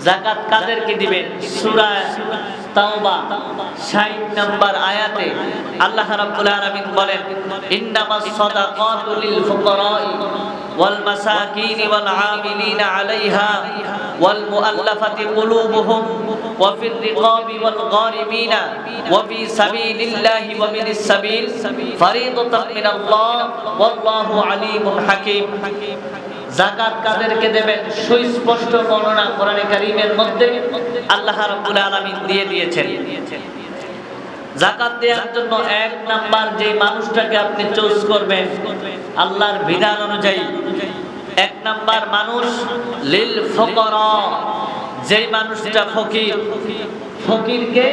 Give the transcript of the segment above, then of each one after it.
যাকাত কাদেরকে দিবেন? সূরা তাওবা 60 নম্বর আয়াতে আল্লাহ রাব্বুল আলামিন বলেন, ইন্নামাস সাদাকাতু লিল ফুকারাই ওয়াল মাসাকিন ওয়াল আমিলিনা আলাইহা ওয়াল মুআল্লাফাতি কুলুবুহুম ওয়া ফির রিকাবি ওয়াল গারিমিনা ওয়া ফি সাবিলিল্লাহি ওয়া মিনাস সাবিল ফারিদাতাম মিনাল্লাহ ওয়াল্লাহু আলিমুন হাকীম। যাকাত কাদেরকে দেবেন সুস্পষ্ট বর্ণনা কোরআনে কারীমের মধ্যে আল্লাহ রাব্বুল আলামিন দিয়ে দিয়েছেন। যাকাত দেওয়ার জন্য এক নাম্বার যে মানুষটাকে আপনি চুজ করবেন আল্লাহর বিধান অনুযায়ী, এক নাম্বার মানুষ লিল ফুকারা, যেই মানুষটা ফকির। ফকিরকে,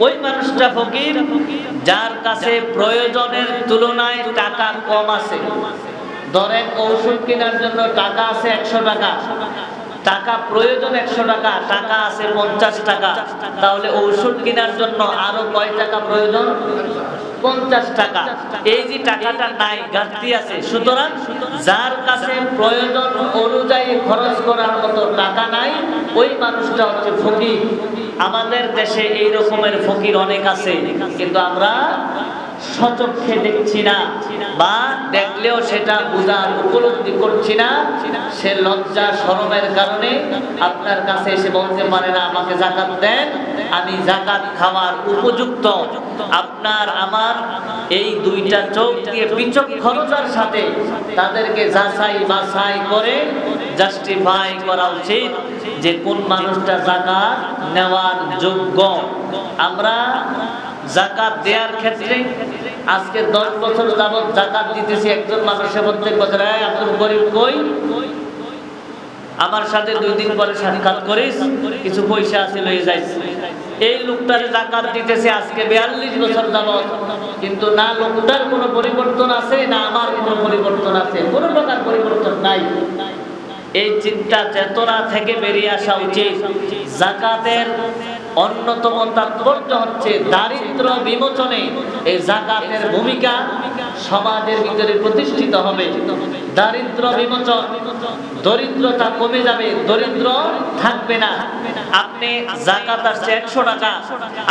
ওই মানুষটা ফকির যার কাছে প্রয়োজনের তুলনায় টাকা কম আছে। ধরেন ঔষধ কেনার জন্য টাকা আছে 100 টাকা, টাকা প্রয়োজন 100 টাকা, টাকা আছে 50 টাকা, তাহলে ঔষধ কেনার জন্য আরো কয় টাকা প্রয়োজন? 50 টাকা। এই যে টাকাটা নাই, ঘাটতি আছে, সুতরাং যার কাছে প্রয়োজন অনুযায়ী খরচ করার মতো টাকা নাই, ওই মানুষটা হচ্ছে ফকির। আমাদের দেশে এই রকমের ফকির অনেক আছে, কিন্তু আমরা সচক্ষে দেখছি না, বা দেখলেও সেটা বুঝার উপলব্ধি করছি না। সে লজ্জা শরমের কারণে আপনার কাছে এসে বলতে পারে না আমাকে যাকাত দেন, আমি যাকাত খাওয়ার উপযুক্ত। আপনার আমার এই দুইটা চোখ দিয়ে বিচক্ষণতার সাথে তাদেরকে যাচাই বাছাই করে জাস্টিফাই করা উচিত যে কোন মানুষটা যাকাত নেওয়ার যোগ্য। আমরা যাকাত দেওয়ার ক্ষেত্রে আজকে 10 বছর যাবত যাকাত দিতেছি। একজন মানুষের প্রত্যেক বছর, আব্দুল করিম কই, আমার সাথে 2 দিন পরে সাক্ষাৎ করিস, কিছু পয়সা আছে লয়ে যাইস। এই লোকটারে যাকাত দিতেছে আজকে 42 বছর যাবত, কিন্তু না লোকটার কোনো পরিবর্তন আছে, না আমার কোনো পরিবর্তন আছে, কোনো প্রকার পরিবর্তন নাই। এই চিন্তা চেতনা থেকে বেরিয়ে আসা উচিত। যাকাতের অন্যতম তাৎপর্য হচ্ছে দারিদ্র বিমোচনে। এই যাকাতের ভূমিকা সমাজের ভিতরে প্রতিষ্ঠিত হবে। দারিদ্র বিমোচন, দরিদ্রতা কমে যাবে, দরিদ্র থাকবে না। আপনি যাকাত আসছে 100 টাকা,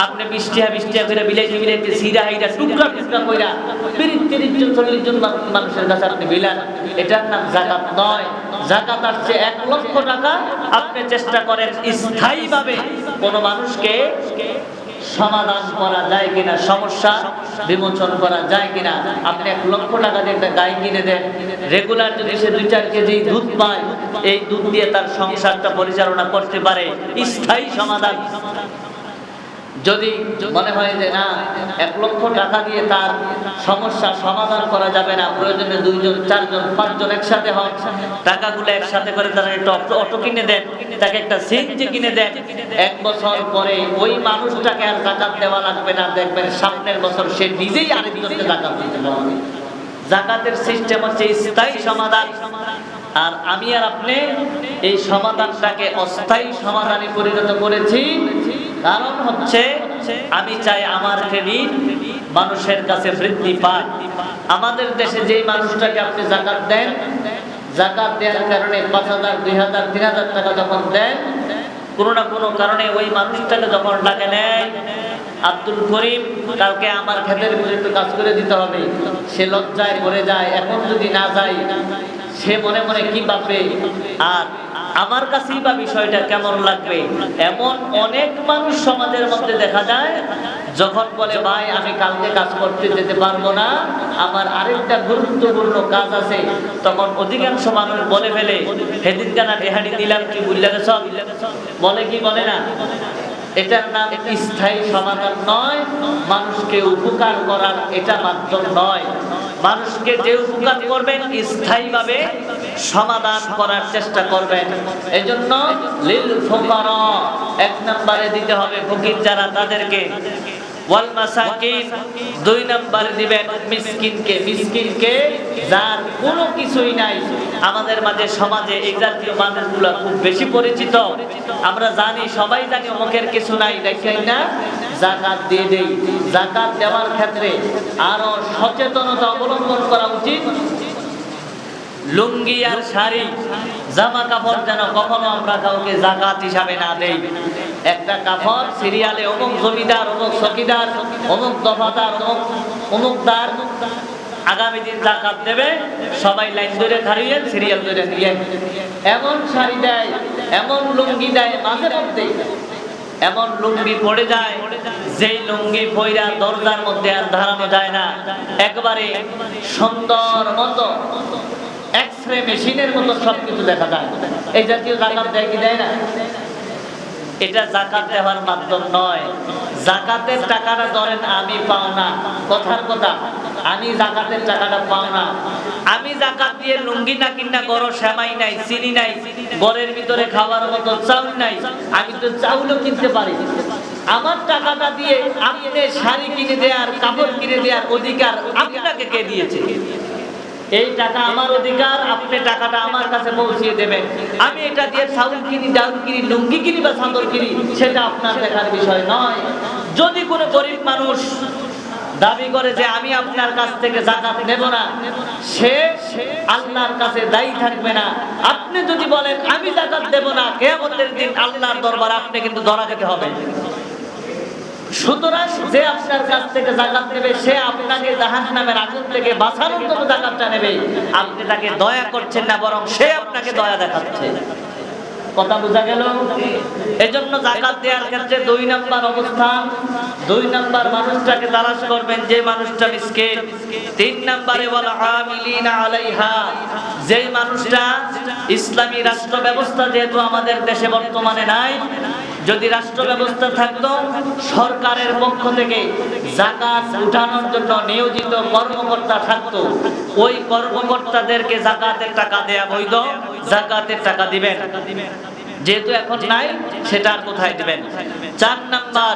আপনি 20 টাকা করে বিলাইতে সিরা হাইরা টুকরা টুকরা কইরা 30-40 জন মানুষের কাছে আপনি বিলান, এটার নাম যাকাত নয়। যাকাত আসছে 1 লক্ষ টাকা, আপনি চেষ্টা করেন স্থায়ীভাবে কোন মানুষকে সমাধান করা যায় কিনা, সমস্যা বিমোচন করা যায় কিনা। আপনি 1 লক্ষ টাকা দিয়ে একটা গাই কিনে দেন, রেগুলার যদি সে 2-4 কেজি দুধ পায়, এই দুধ দিয়ে তার সংসারটা পরিচালনা করতে পারে, স্থায়ী সমাধান। যদি মনে হয় যে না 1 লক্ষ টাকা দিয়ে তার সমস্যা সমাধান করা যাবে না, প্রয়োজনে 2 জন 4 জন 5 জন একসাথে হয়, টাকাগুলো একসাথে করে তারা একটা অটো কিনে দেন, তাকে একটা সিএনজি কিনে দেন, 1 বছর পরে ওই মানুষটাকে আর যাকাত দেওয়া লাগবে না। দেখবেন সামনের বছর সে নিজেই আরেকজনকে যাকাত দিতে পারবে। যাকাতের সিস্টেম হচ্ছে স্থায়ী সমাধান। আর আমি আর আপনি এই সমাধানটাকে অস্থায়ী সমাধানে পরিণত করেছি। কারণ হচ্ছে আমি চাই আমার ক্রেডিট মানুষের কাছে বৃদ্ধি পাক। আমাদের দেশে যেই মানুষটাকে আপনি যাকাত দেন, যাকাত দেওয়ার কারণে 5,000, 2,000, 3,000 টাকা যখন দেন, কোনো না কোনো কারণে ওই মানুষটাকে যখন ডাকে নেয়, আব্দুল করিম কালকে আমার ক্ষেতের উপরে একটু কাজ করে দিতে হবে, সে লজ্জায় পড়ে যায়। এখন যদি না যায়, সে মনে মনে কি ভাববে, আর আমার কাছেই বা বিষয়টা কেমন লাগবে। এমন অনেক মানুষ সমাজের মধ্যে দেখা যায়, যখন বলে ভাই আমি কালকে কাজ করতে যেতে পারবো না, আমার আরেকটা গুরুত্বপূর্ণ কাজ আছে, তখন অধিকাংশ মানুষ বলে ফেলে সেদিন কেনা রেহাড়ি দিলাম কি বুঝলে সব, বলে কি বলে না? এটার নাম স্থায়ী সমাধান নয়, মানুষকে উপকার করার এটা মাধ্যম নয়। মানুষকে যে উপকার করবেন স্থায়ীভাবে সমাধান করার চেষ্টা করবেন। এজন্য লিল ফুকারা 1 নম্বরে দিতে হবে ফকির যারা, তাদেরকে। ওয়াল মাসাকিন 2 নম্বরে দিবেন মিসকিনকে। মিসকিনকে যার কোনো কিছুই নাই। আমাদের মাঝে সমাজে এই জাতীয় মানুষগুলো খুব বেশি পরিচিত। আমরা জানি, সবাই জানি অমুকের কিছু নাই, দেখাই না যাকাত দিয়ে দেই। যাকাত দেওয়ার ক্ষেত্রে আরো সচেতনতা অবলম্বন করা উচিত। লুঙ্গি আর শাড়ি জামা কাপড় যেন কখনো আমরা কাউকে যাকাত হিসাবে না দেই। একটা কাপড় সিরিয়ালে অমুক জমিদার, অমুক চকিদার, অমুক দফাদার, অমুকদার আগামী দিন যাকাত দেবে, সবাই লাইন ধরে খাড়িয়ে সিরিয়াল ধরে নিয়ে এমন শাড়ি দেয়, এমন লুঙ্গি দেয়, মাঝে মধ্যে এমন লুঙ্গি পড়ে যায় যেই লুঙ্গি পইরা দরজার মধ্যে আর দাঁড়ানো যায় না, একবারে সুন্দর মতো এক্সরে মেশিনের মতো সবকিছু দেখা যায়। এই জাতীয় যাকাত দেয় কি দেয় না? এটা যাকাত দেওয়ার মাধ্যম নয়। যাকাতের টাকাটা ধরেন আমি পাও না, কথার কথা, আমি যাকাতের টাকাটা পাও না। আমি যাকাত দিয়ে লুঙ্গি না কিনা গরো সেমাই নাই, চিনি নাই, ঘরের ভিতরে খাবার মতো চাউল নাই, আমি তো চাউলও কিনতে পারি। আমার টাকাটা দিয়ে আপনি শাড়ি কিনে দেওয়ার, কাপড় কিনে দেওয়ার অধিকার আপনাকে কে দিয়েছে? এই টাকা আমার অধিকার, আপনি টাকাটা আমার কাছে পৌঁছিয়ে দেবেন। আমি এটা দিয়ে চাউল কিনি, ডাউল কিনি, লুঙ্গি কিনি বা চাদর কিনি, সেটা আপনার দেখার বিষয় নয়। যদি কোনো গরিব মানুষ দাবি করে যে আমি আপনার কাছ থেকে যাকাত নেব না, সে আল্লাহর কাছে দায়ী থাকবে না। আপনি যদি বলেন আমি যাকাত দেব না, কিয়ামতের দিন আল্লাহর দরবারে আপনি কিন্তু ধরা খেতে হবে। সুতরাং যে আপনার কাছ থেকে যাকাত নেবে, সে আপনাকে জাহান্নামের আগুন থেকে বাঁচানোর জন্য যাকাতটা নেবে। আপনি তাকে দয়া করছেন না, বরং সে আপনাকে দয়া দেখাচ্ছে। কথা বোঝা গেল? এজন্য যাকাত দেওয়ার ক্ষেত্রে 2 নাম্বার অবস্থান, 2 নাম্বার মানুষটাকে তালাশ করবেন যে মানুষটা মিসকিন। 3 নাম্বারে ওয়াল আমিলিনা আলাইহা, যেই মানুষটা ইসলামী রাষ্ট্র ব্যবস্থা যেহেতু আমাদের দেশে বর্তমানে নাই, যদি রাষ্ট্র ব্যবস্থা থাকতো, সরকারের পক্ষ থেকে যাকাত উঠানোর জন্য নিয়োজিত কর্মকর্তা থাকতো, ওই কর্মকর্তাদেরকে যাকাতের টাকা দেয়া বৈধ, যাকাতের টাকা দিবেন। যেহেতু এখন নাই, সেটা আর কোথায় দিবেন? 4 নাম্বার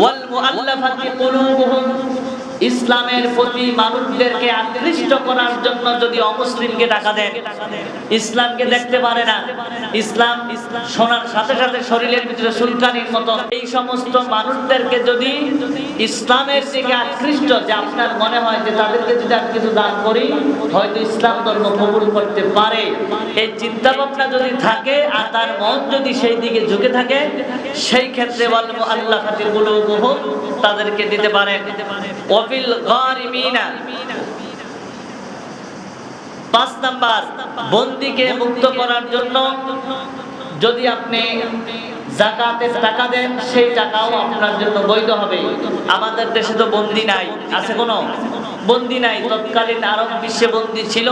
ওয়াল মুআল্লাফাতি কুলুবুহুম, ইসলামের প্রতি মানুষদেরকে আকৃষ্ট করার জন্য যদি অমুসলিমকে টাকা দেন, ইসলামকে দেখতে পারে না, ইসলাম শোনার সাথে সাথে শরীরের ভিতরে সুলকানির মতো, এই সমস্ত মানুষদেরকে যদি ইসলামের দিকে আকৃষ্ট, যে আপনার মনে হয় যে তাদেরকে যদি আমি কিছু দান করি হয়তো ইসলাম ধর্ম কবুল করতে পারে, এই চিন্তা ভাবনা যদি থাকে আর তার মন যদি সেই দিকে ঝুঁকে থাকে, সেই ক্ষেত্রে ওয়াল মুআল্লাফাতি কুলুবুহুম, তাদেরকে দিতে পারেন। ওয়াফিল গারিমিনা, 5 নাম্বার বন্দীকে মুক্ত করার জন্য যদি আপনি যাকাতের টাকা দেন, সেই টাকাও আপনার জন্য বৈধ হবে। আমাদের দেশে তো বন্দী নাই, আছে কোনো বন্দী নাই। তৎকালীন আরব বিশ্বে বন্দী ছিল।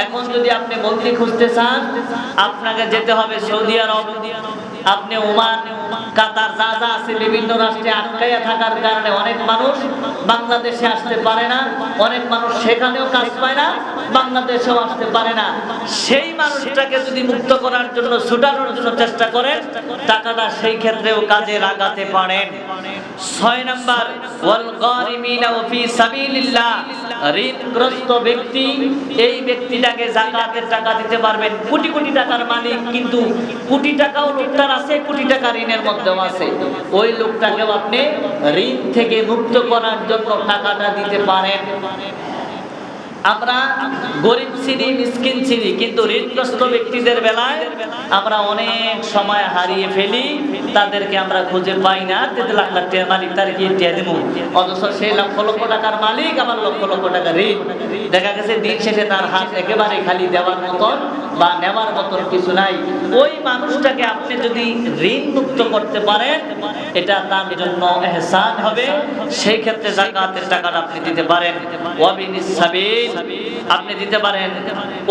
এখন যদি আপনি বন্দী খুঁজতে চান, আপনাকে যেতে হবে সৌদি আরব, আপনি ওমান, কাতার, যা যা আছে বিভিন্ন রাষ্ট্রে আটকাইয়া থাকার কারণে অনেক মানুষ বাংলাদেশে আসতে পারে না, অনেক মানুষ সেখানেও কাজ পায় না, বাংলাদেশেও আসতে পারে না। সেই মানুষটাকে যদি মুক্ত করার জন্য, ছুটানোর জন্য চেষ্টা করেন, টাকাটা সেই ক্ষেত্রেও কাজে লাগাতে পারেন। 6 নাম্বার ওয়াল গারিমিনা ওয়া ফি সাবিলিল্লাহ, ঋণগ্রস্ত ব্যক্তি, এই ব্যক্তিটাকে যাকাতের টাকা দিতে পারবেন। কোটি কোটি টাকার মালিক, কিন্তু কোটি টাকাও লোকটার আছে, কোটি টাকা ঋণের মধ্যেও আছে, ওই লোকটাকেও আপনি ঋণ থেকে মুক্ত করার জন্য টাকাটা দিতে পারেন। আমরা গরিব ছিলি, মিসকিন ছিলি, কিন্তু ঋণগ্রস্ত ব্যক্তিদের বেলায় আমরা অনেক সময় হারিয়ে ফেলি, তাদেরকে আমরা খুঁজে পাই না। 3 লাখ লাখ টাকার মালিক, তার কি দিয়ে দেবো? অথচ সেই লক্ষ লক্ষ টাকার মালিক আমার লক্ষ লক্ষ টাকা ঋণ। দেখা গেছে দিন শেষে তার হাত একেবারে খালি, দেওয়ার মতন বা নেওয়ার মতন কিছু নাই। ওই মানুষটাকে আপনি যদি ঋণ মুক্ত করতে পারেন, এটা তার জন্য ইহসান হবে। সেই ক্ষেত্রে যাকাতের টাকাটা আপনি দিতে পারেন। ওয়াবিনিস সাবিল, আপনি দিতে পারেন।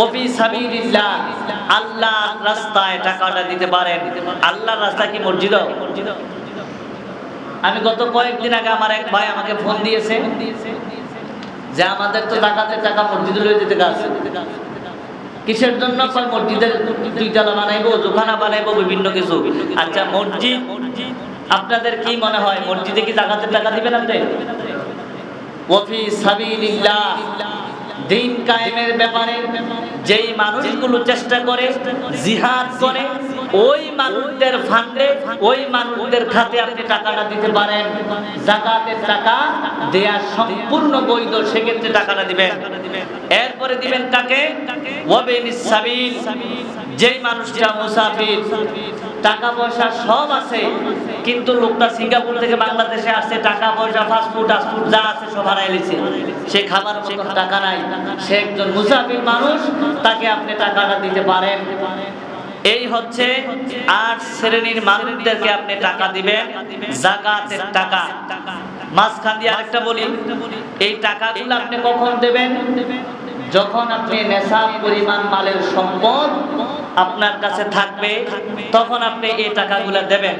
ওফি সাবিলিল্লাহ, আল্লাহর রাস্তায় টাকাটা দিতে পারেন। আল্লাহর রাস্তা কি মসজিদ? আমি গত কয়েকদিন আগে আমার এক ভাই আমাকে ফোন দিয়েছে যে আমাদের তো যাকাতের টাকা মসজিদে লয়ে যেতে আছে। কিসের জন্য? মসজিদের 2 তলা বানাইবো, ওখানা বানাইবো, বিভিন্ন কিছু। আচ্ছা, মসজিদ আপনাদের কি মনে হয় মসজিদে কি যাকাতের টাকা দিবেন আপনি? ওফি সাবিলিল্লাহ, দিন কায়েমের ব্যাপারে যেই মানুষগুলো চেষ্টা করে, জিহাদ করে, ওই মানুষদের ফান্ডে, ওই মানুষদের খাতে আপনি টাকাটা দিতে পারেন। যাকাতের টাকা দেয়া সম্পূর্ণ বৈধ, সেক্ষেত্রে টাকাটা দিবেন। এরপরে দিবেন কাকে? ওয়াবিনিস সাবিল, যেই মানুষটা মুসাফির, টাকা পয়সা সব আছে, কিন্তু লোকটা সিঙ্গাপুর থেকে বাংলাদেশে আসছে, টাকা পয়সা ফাস্টফুড টাস্টফুড যা আছে সব হারাই লিছে, সে খাবার মতো টাকা নাই, সে একজন মুসাফির মানুষ, তাকে আপনি টাকাটা দিতে পারেন। এই হচ্ছে 8 শ্রেণীর মানুষদেরকে আপনি টাকা দিবেন, যাকাতের টাকা। মাঝখান দিয়ে আরেকটা বলি, এই টাকাগুলো আপনি কখন দেবেন? যখন আপনি নেশাব পরিমাণ মালের সম্পদ আপনার কাছে থাকবে, তখন আপনি এই টাকাগুলো দেবেন।